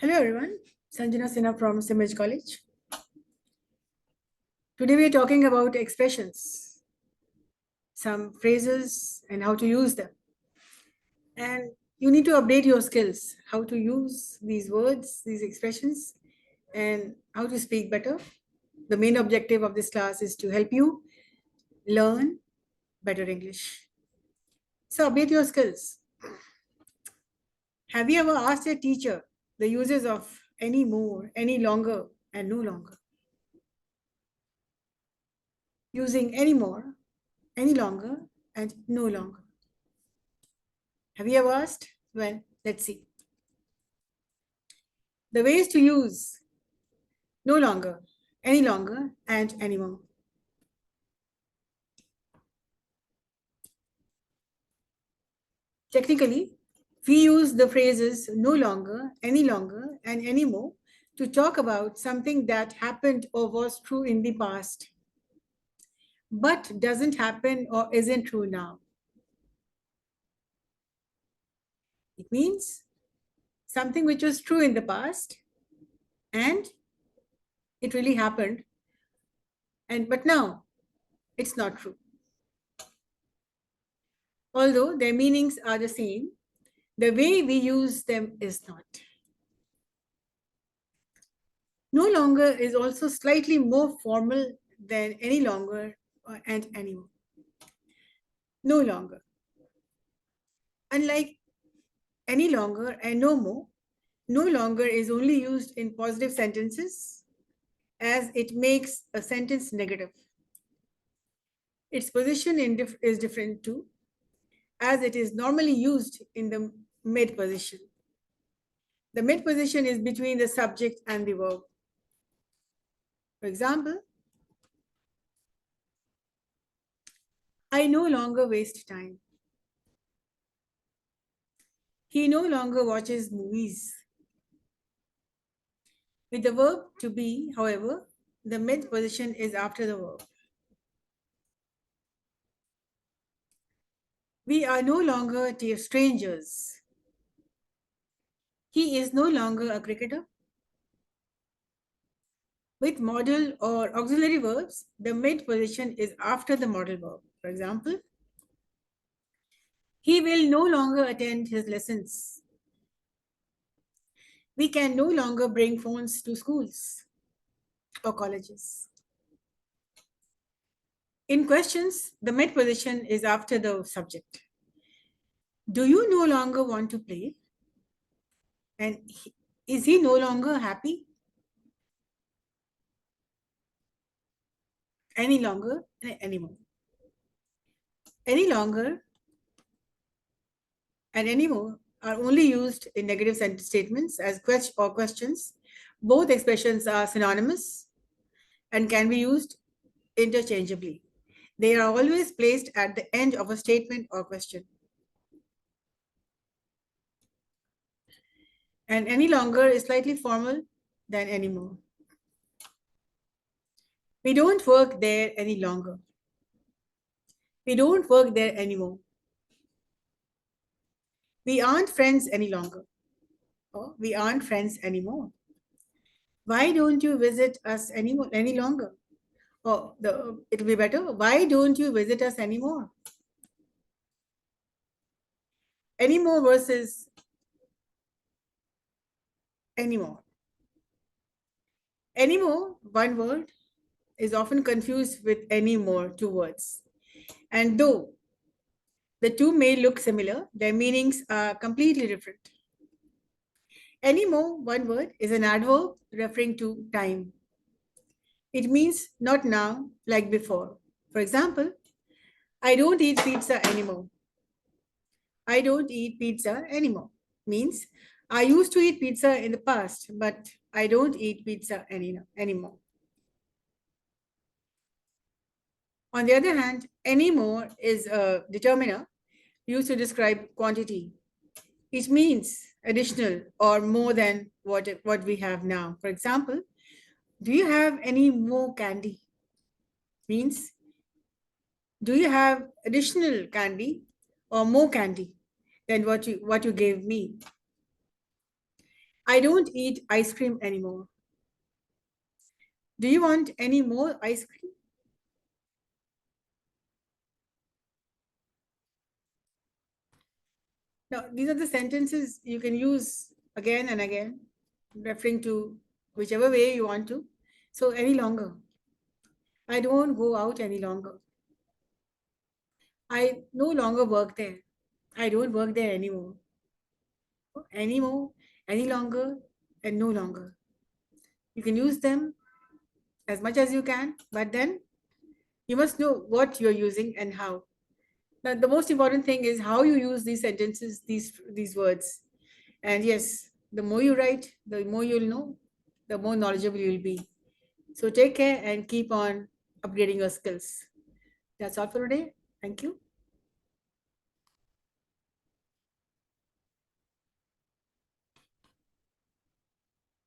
Hello everyone, Sanjana Sinha from CIMAGE College. Today we are talking about expressions, some phrases and how to use them. And you need to update your skills, how to use these words, these expressions, and how to speak better. The main objective of this class is to help you learn better English. So update your skills. Have you ever asked your teacher the uses of any more, any longer, and no longer? Using any more, any longer, and no longer. Have you ever asked? Well, let's see. The ways to use no longer, any longer, and anymore. Technically, we use the phrases no longer, and anymore to talk about something that happened or was true in the past, but doesn't happen or isn't true now. It means something which was true in the past and it really happened, but now it's not true. Although their meanings are the same, the way we use them is not. No longer is also slightly more formal than any longer and anymore. No longer. Unlike any longer and no longer is only used in positive sentences as it makes a sentence negative. Its position is different too, as it is normally used in the mid position. The mid position is between the subject and the verb. For example, I no longer waste time. He no longer watches movies. With the verb to be, however, the mid position is after the verb. We are no longer dear strangers. He is no longer a cricketer. With modal or auxiliary verbs, the mid position is after the modal verb. For example, he will no longer attend his lessons. We can no longer bring phones to schools or colleges. In questions, the mid position is after the subject. Do you no longer want to play? And is he no longer happy? Any longer, anymore. Any longer and anymore are only used in negative sentence statements as questions. Both expressions are synonymous and can be used interchangeably. They are always placed at the end of a statement or question. And any longer is slightly formal than anymore. We don't work there any longer. We don't work there anymore. We aren't friends any longer. Or we aren't friends anymore. Why don't you visit us any longer? Or it'll be better. Why don't you visit us anymore? Anymore versus anymore. Anymore, one word, is often confused with anymore, two words. And though the two may look similar, their meanings are completely different. Anymore, one word, is an adverb referring to time. It means not now, like before. For example, I don't eat pizza anymore. I don't eat pizza anymore means I used to eat pizza in the past, but I don't eat pizza anymore. On the other hand, anymore is a determiner used to describe quantity. It means additional or more than what we have now. For example, do you have any more candy? Means, do you have additional candy or more candy than what you gave me? I don't eat ice cream anymore. Do you want any more ice cream? Now, these are the sentences you can use again and again, referring to whichever way you want to. So, any longer. I don't go out any longer. I no longer work there. I don't work there anymore. Anymore, any longer, and no longer. You can use them as much as you can, but then you must know what you're using and how. Now, the most important thing is how you use these sentences, these words. And yes, the more you write, the more you'll know, the more knowledgeable you'll be. So take care and keep on upgrading your skills. That's all for today. Thank you.